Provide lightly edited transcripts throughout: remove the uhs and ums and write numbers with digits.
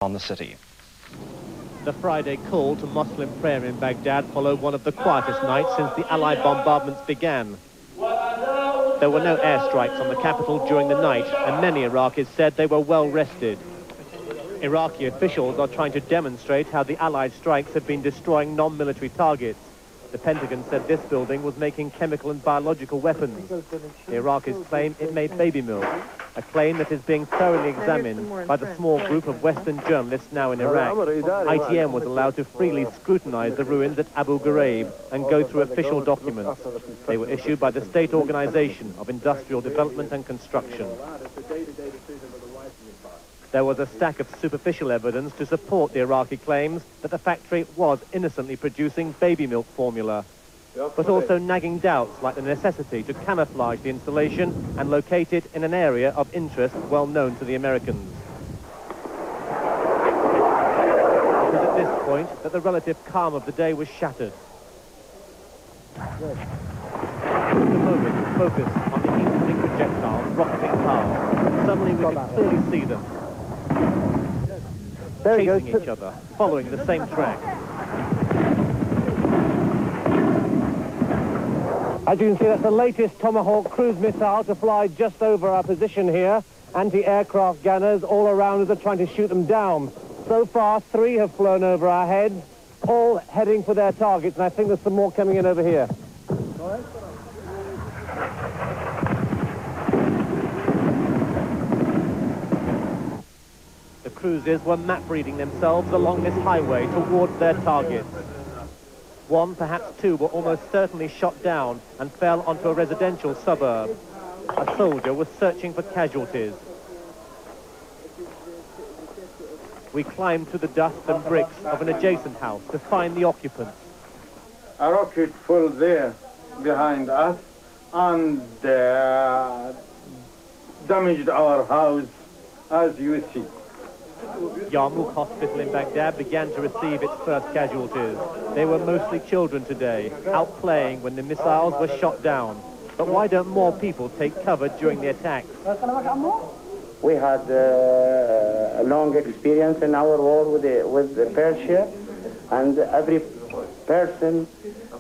on the city. The Friday call to Muslim prayer in Baghdad followed one of the quietest nights since the Allied bombardments began. There were no airstrikes on the capital during the night, and many Iraqis said they were well rested. Iraqi officials are trying to demonstrate how the Allied strikes have been destroying non-military targets. The Pentagon said this building was making chemical and biological weapons. The Iraqis claim it made baby milk, a claim that is being thoroughly examined by the small group of Western journalists now in Iraq. ITM was allowed to freely scrutinize the ruins at Abu Ghraib and go through official documents. They were issued by the State Organization of Industrial Development and Construction. There was a stack of superficial evidence to support the Iraqi claims that the factory was innocently producing baby milk formula, but also nagging doubts like the necessity to camouflage the installation and locate it in an area of interest well known to the Americans. It was at this point that the relative calm of the day was shattered. The moment focused on the incoming projectiles rocketing past. Suddenly we could clearly see them. Chasing each other, following the same track. As you can see, that's the latest Tomahawk cruise missile to fly just over our position here. Anti-aircraft gunners all around us are trying to shoot them down. So far, 3 have flown over our heads, all heading for their targets, and I think there's some more coming in over here. The cruisers were map-reading themselves along this highway towards their targets. 1, perhaps 2, were almost certainly shot down and fell onto a residential suburb. A soldier was searching for casualties. We climbed through the dust and bricks of an adjacent house to find the occupants. A rocket fell there behind us and damaged our house, as you see. Yarmouk Hospital in Baghdad began to receive its first casualties. They were mostly children today, out playing when the missiles were shot down. But why don't more people take cover during the attacks? We had a long experience in our war with Persia, and every person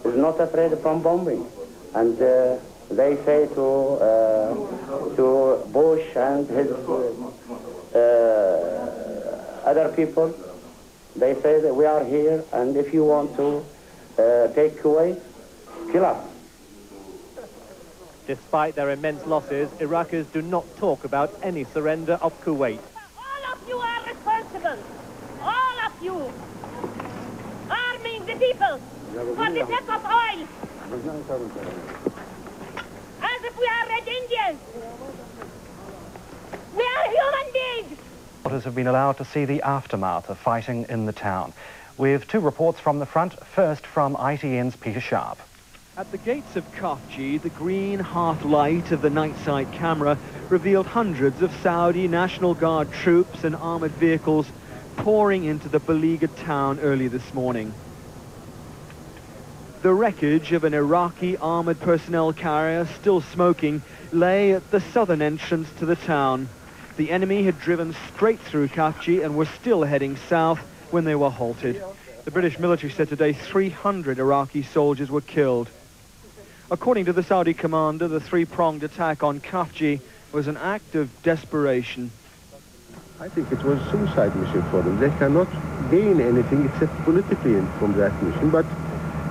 is not afraid from bombing. And they say to Bush and his other people, they say that we are here, and if you want to take Kuwait, kill us. Despite their immense losses, Iraqis do not talk about any surrender of Kuwait. All of you are responsible. All of you. Arming the people for the sake of oil. As if we are Red Indians. We are human beings. Reporters have been allowed to see the aftermath of fighting in the town. We have 2 reports from the front, first from ITN's Peter Sharp. At the gates of Khafji, the green half light of the night sight camera revealed hundreds of Saudi National Guard troops and armored vehicles pouring into the beleaguered town early this morning. The wreckage of an Iraqi armored personnel carrier, still smoking, lay at the southern entrance to the town. The enemy had driven straight through Khafji and were still heading south when they were halted. The British military said today 300 Iraqi soldiers were killed. According to the Saudi commander, the 3-pronged attack on Khafji was an act of desperation. I think it was a suicide mission for them. They cannot gain anything except politically from that mission, but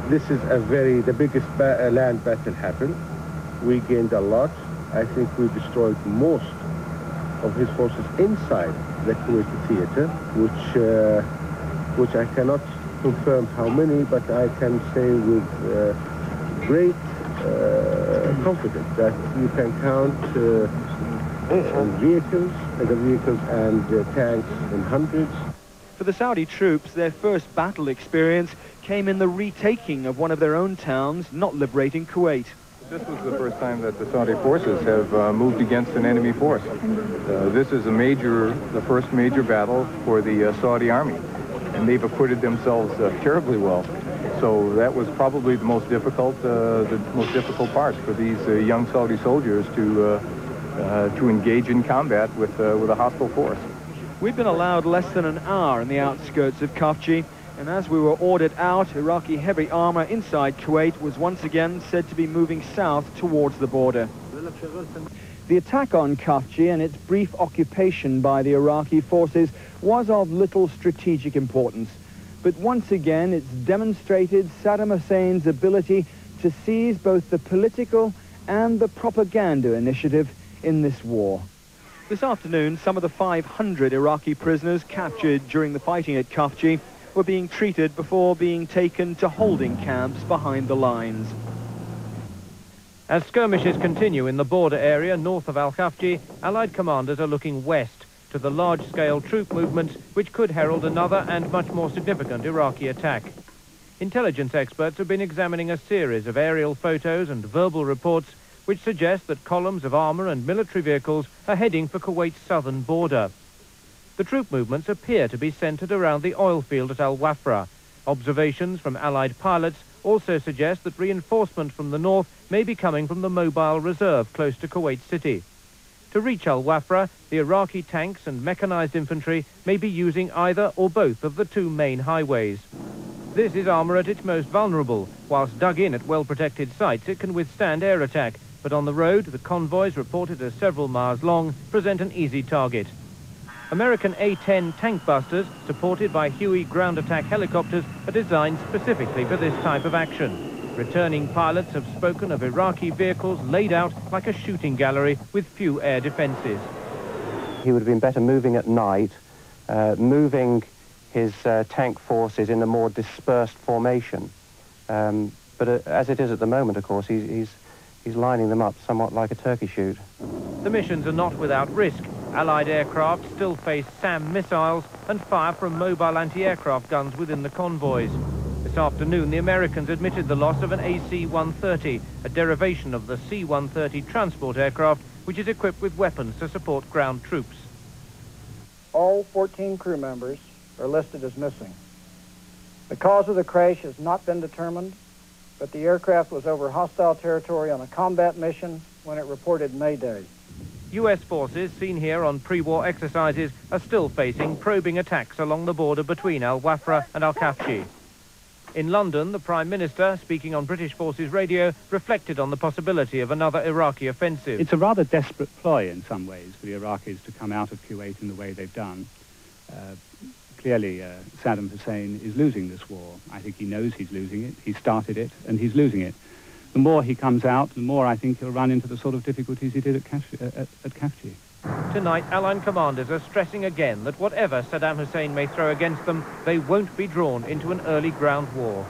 this is the biggest land battle happened. We gained a lot. I think we destroyed most of his forces inside the Kuwaiti theater, which I cannot confirm how many, but I can say with great confidence that you can count vehicles and tanks in hundreds. For the Saudi troops, their first battle experience came in the retaking of one of their own towns, not liberating Kuwait. This was the first time that the Saudi forces have moved against an enemy force. This is the first major battle for the Saudi army, and they've acquitted themselves terribly well. So that was probably the most difficult part for these young Saudi soldiers to engage in combat with a hostile force. We'd been allowed less than an hour in the outskirts of Khafji, and as we were ordered out, Iraqi heavy armor inside Kuwait was once again said to be moving south towards the border. The attack on Khafji and its brief occupation by the Iraqi forces was of little strategic importance, but once again it's demonstrated Saddam Hussein's ability to seize both the political and the propaganda initiative in this war. This afternoon, some of the 500 Iraqi prisoners captured during the fighting at Khafji were being treated before being taken to holding camps behind the lines. As skirmishes continue in the border area north of Al-Khafji, Allied commanders are looking west to the large-scale troop movements which could herald another and much more significant Iraqi attack. Intelligence experts have been examining a series of aerial photos and verbal reports which suggest that columns of armor and military vehicles are heading for Kuwait's southern border. The troop movements appear to be centered around the oil field at Al-Wafra. Observations from Allied pilots also suggest that reinforcement from the north may be coming from the mobile reserve close to Kuwait City. To reach Al-Wafra, the Iraqi tanks and mechanized infantry may be using either or both of the two main highways. This is armor at its most vulnerable. Whilst dug in at well-protected sites, it can withstand air attack, but on the road, the convoys, reported as several miles long, present an easy target. American A-10 tank busters, supported by Huey ground attack helicopters, are designed specifically for this type of action. Returning pilots have spoken of Iraqi vehicles laid out like a shooting gallery with few air defenses. He would have been better moving at night, moving his tank forces in a more dispersed formation. But as it is at the moment, of course, he's lining them up somewhat like a turkey shoot. The missions are not without risk. Allied aircraft still face SAM missiles and fire from mobile anti-aircraft guns within the convoys. This afternoon, the Americans admitted the loss of an AC-130, a derivation of the C-130 transport aircraft, which is equipped with weapons to support ground troops. All 14 crew members are listed as missing. The cause of the crash has not been determined, but the aircraft was over hostile territory on a combat mission when it reported Mayday. US forces seen here on pre-war exercises are still facing probing attacks along the border between Al-Wafra and Al-Khafji. In London, the Prime Minister, speaking on British Forces Radio, reflected on the possibility of another Iraqi offensive. It's a rather desperate ploy in some ways for the Iraqis to come out of Kuwait in the way they've done. Clearly, Saddam Hussein is losing this war. I think he knows he's losing it. He started it, and he's losing it. The more he comes out, the more I think he'll run into the sort of difficulties he did at Khafji. Tonight, Allied commanders are stressing again that whatever Saddam Hussein may throw against them, they won't be drawn into an early ground war.